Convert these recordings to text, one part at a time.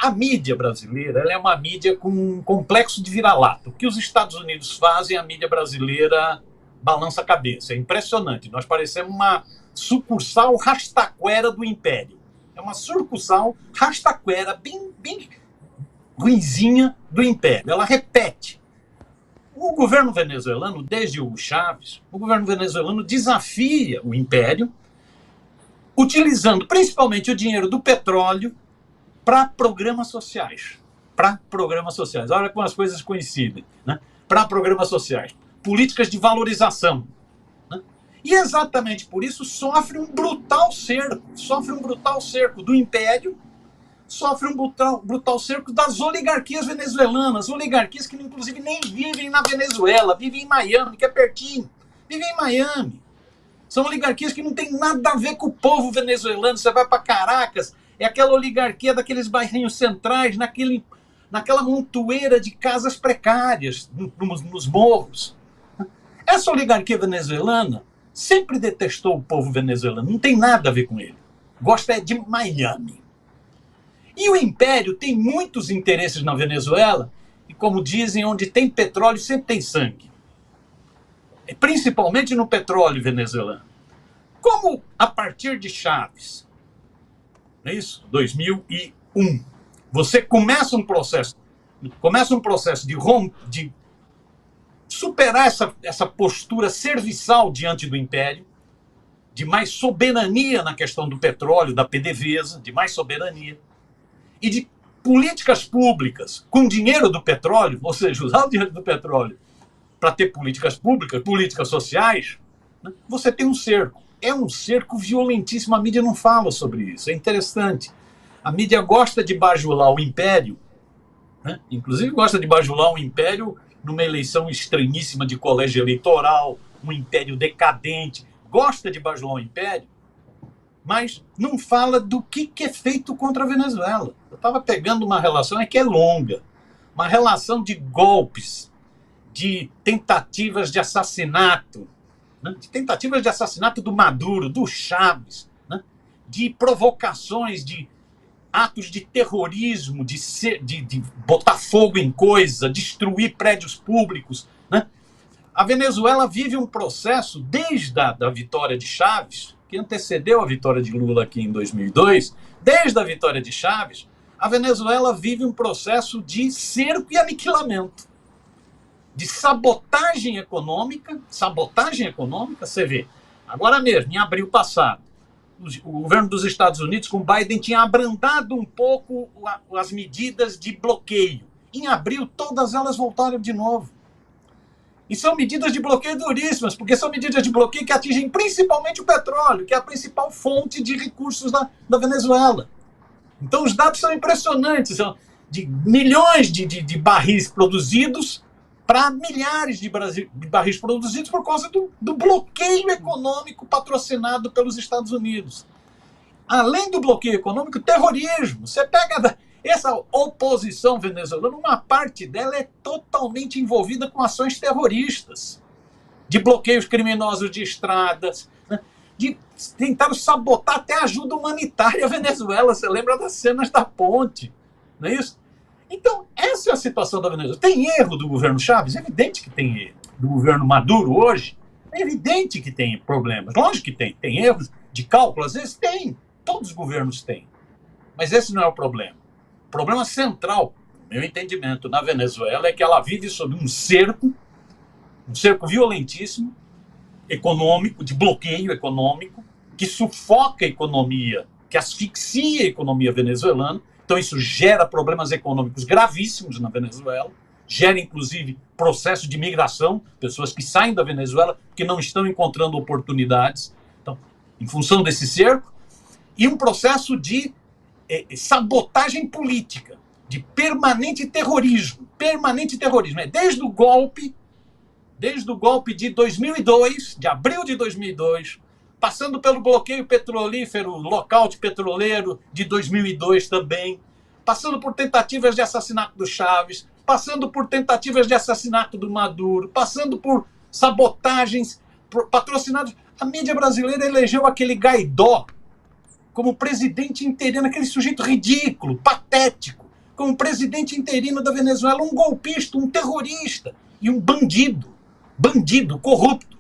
A mídia brasileira ela é uma mídia com um complexo de vira-lata. O que os Estados Unidos fazem, a mídia brasileira balança a cabeça. É impressionante. Nós parecemos uma sucursal rastaquera do Império. É uma sucursal rastaquera bem ruinzinha do Império. Ela repete. O governo venezuelano, desde o Chávez, o governo venezuelano desafia o Império, utilizando principalmente o dinheiro do petróleo para programas sociais. Olha como as coisas coincidem. Né? Para programas sociais. Políticas de valorização. Né? E exatamente por isso sofre um brutal cerco do Império, sofre um brutal cerco das oligarquias venezuelanas, oligarquias que inclusive nem vivem na Venezuela, vivem em Miami, que é pertinho, vivem em Miami. São oligarquias que não tem nada a ver com o povo venezuelano. Você vai para Caracas, é aquela oligarquia daqueles bairrinhos centrais, naquela montoeira de casas precárias, nos morros. Essa oligarquia venezuelana sempre detestou o povo venezuelano, não tem nada a ver com ele. Gosta de Miami. E o Império tem muitos interesses na Venezuela, e como dizem, onde tem petróleo sempre tem sangue. Principalmente no petróleo venezuelano. Como a partir de Chávez, não é isso? 2001, você começa um processo de superar essa postura serviçal diante do Império, de mais soberania na questão do petróleo, da PDVSA, de mais soberania, e de políticas públicas com dinheiro do petróleo, ou seja, usar o dinheiro do petróleo para ter políticas públicas, políticas sociais, né? Você tem um cerco. É um cerco violentíssimo, a mídia não fala sobre isso, é interessante. A mídia gosta de bajular o Império, né? Inclusive gosta de bajular o Império numa eleição estranhíssima de colégio eleitoral, um Império decadente, gosta de bajular o Império, mas não fala do que é feito contra a Venezuela. Eu estava pegando uma relação que é longa, uma relação de golpes, de tentativas de assassinato, né? De tentativas de assassinato do Maduro, do Chávez, né? De provocações, de atos de terrorismo, de botar fogo em coisa, destruir prédios públicos. Né? A Venezuela vive um processo, desde a vitória de Chávez, que antecedeu a vitória de Lula aqui em 2002, desde a vitória de Chávez, a Venezuela vive um processo de cerco e aniquilamento, de sabotagem econômica, você vê. Agora mesmo, em abril passado, o governo dos Estados Unidos, com Biden, tinha abrandado um pouco as medidas de bloqueio. Em abril, todas elas voltaram de novo. E são medidas de bloqueio duríssimas, porque são medidas de bloqueio que atingem principalmente o petróleo, que é a principal fonte de recursos da Venezuela. Então, os dados são impressionantes. São de milhões de barris produzidos para milhares de barris produzidos por causa do bloqueio econômico patrocinado pelos Estados Unidos. Além do bloqueio econômico, terrorismo. Você pega essa oposição venezuelana, uma parte dela é totalmente envolvida com ações terroristas, de bloqueios criminosos de estradas, né? De tentar sabotar até a ajuda humanitária à Venezuela. Você lembra das cenas da ponte, não é isso? Então, essa é a situação da Venezuela. Tem erro do governo Chávez? É evidente que tem erro. Do governo Maduro hoje, é evidente que tem problemas. Lógico que tem. Tem erros de cálculo, às vezes tem. Todos os governos têm. Mas esse não é o problema. O problema central, no meu entendimento, na Venezuela é que ela vive sob um cerco violentíssimo, econômico, de bloqueio econômico, que sufoca a economia, que asfixia a economia venezuelana. Então isso gera problemas econômicos gravíssimos na Venezuela, gera inclusive processo de migração, pessoas que saem da Venezuela que não estão encontrando oportunidades, então, em função desse cerco, e um processo de sabotagem política, de permanente terrorismo. Desde o golpe de 2002, de abril de 2002, passando pelo bloqueio petrolífero, lockout petroleiro de 2002 também, passando por tentativas de assassinato do Chávez, passando por tentativas de assassinato do Maduro, passando por sabotagens patrocinadas. A mídia brasileira elegeu aquele Guaidó como presidente interino, aquele sujeito ridículo, patético, como presidente interino da Venezuela um golpista, um terrorista e um bandido corrupto.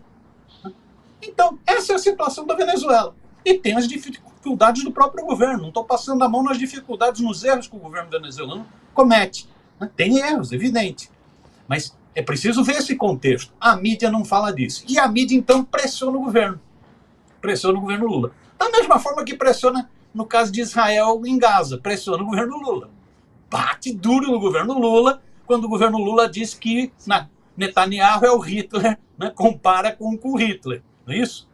Então, essa é a situação da Venezuela. E tem as dificuldades do próprio governo. Não estou passando a mão nas dificuldades, nos erros que o governo venezuelano comete. Tem erros, evidente. Mas é preciso ver esse contexto. A mídia não fala disso. E a mídia, então, pressiona o governo. Pressiona o governo Lula. Da mesma forma que pressiona, no caso de Israel, em Gaza, pressiona o governo Lula. Bate duro no governo Lula, quando o governo Lula diz que Netanyahu é o Hitler, né, compara com o Hitler. Não é isso?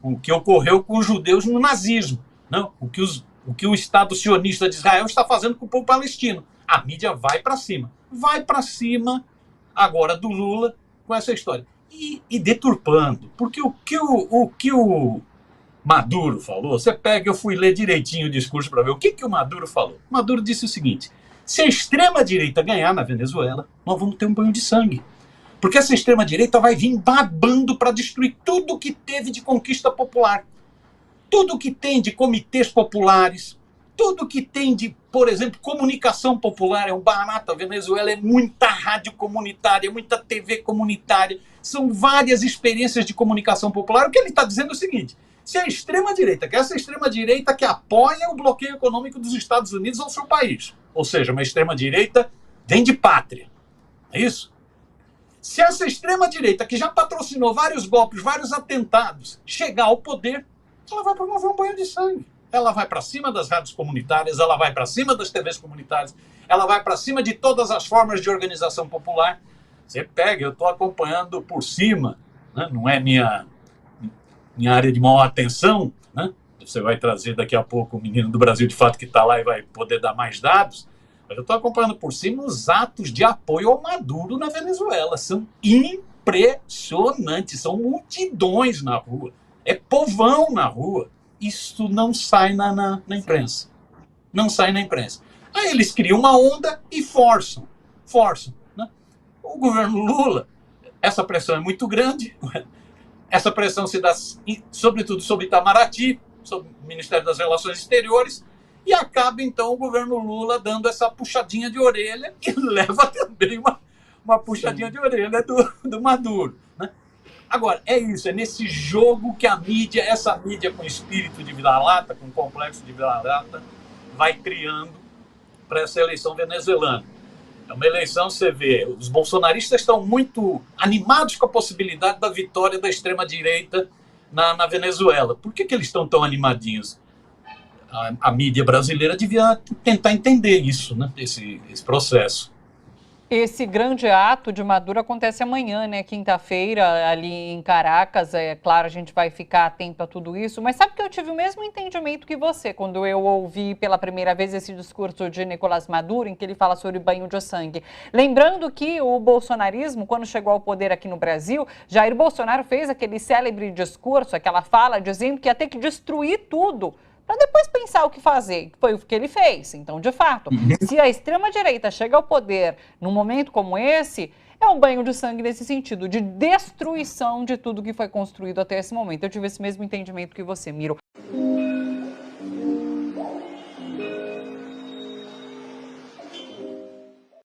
O que ocorreu com os judeus no nazismo. Não? O que o Estado sionista de Israel está fazendo com o povo palestino. A mídia vai para cima. Vai para cima agora do Lula com essa história. E deturpando. Porque o que o Maduro falou, você pega, eu fui ler direitinho o discurso para ver o que o Maduro falou. O Maduro disse o seguinte: se a extrema-direita ganhar na Venezuela, nós vamos ter um banho de sangue. Porque essa extrema-direita vai vir babando para destruir tudo que teve de conquista popular. Tudo que tem de comitês populares, tudo que tem de, por exemplo, comunicação popular, é um barato. A Venezuela é muita rádio comunitária, muita TV comunitária, são várias experiências de comunicação popular. O que ele está dizendo é o seguinte: se a extrema-direita, que é essa extrema-direita que apoia o bloqueio econômico dos Estados Unidos ao seu país, ou seja, uma extrema-direita vem de pátria, é isso? Se essa extrema-direita, que já patrocinou vários golpes, vários atentados, chegar ao poder, ela vai promover um banho de sangue. Ela vai para cima das rádios comunitárias, ela vai para cima das TVs comunitárias, ela vai para cima de todas as formas de organização popular. Você pega, eu estou acompanhando por cima, né? Não é minha área de maior atenção, né? Você vai trazer daqui a pouco o menino do Brasil de Fato que está lá e vai poder dar mais dados. Mas eu estou acompanhando por cima os atos de apoio ao Maduro na Venezuela. São impressionantes, são multidões na rua. É povão na rua. Isso não sai na imprensa. Não sai na imprensa. Aí eles criam uma onda e forçam. Né? O governo Lula, essa pressão é muito grande. Essa pressão se dá, sobretudo, sobre Itamaraty, sobre o Ministério das Relações Exteriores, e acaba, então, o governo Lula dando essa puxadinha de orelha e leva também uma puxadinha de orelha do Maduro. Né? Agora, é isso, é nesse jogo que a mídia, essa mídia com espírito de vira-lata, com complexo de vira-lata, vai criando para essa eleição venezuelana. É uma eleição, você vê, os bolsonaristas estão muito animados com a possibilidade da vitória da extrema-direita na Venezuela. Por que eles estão tão animadinhos? A mídia brasileira devia tentar entender isso, né? Esse processo. Esse grande ato de Maduro acontece amanhã, né? Quinta-feira, ali em Caracas. É claro, a gente vai ficar atento a tudo isso. Mas sabe que eu tive o mesmo entendimento que você quando eu ouvi pela primeira vez esse discurso de Nicolás Maduro, em que ele fala sobre banho de sangue. Lembrando que o bolsonarismo, quando chegou ao poder aqui no Brasil, Jair Bolsonaro fez aquele célebre discurso, aquela fala, dizendo que ia ter que destruir tudo para depois pensar o que fazer. Foi o que ele fez. Então, de fato, se a extrema-direita chega ao poder num momento como esse, é um banho de sangue nesse sentido, de destruição de tudo que foi construído até esse momento. Eu tive esse mesmo entendimento que você, Miro.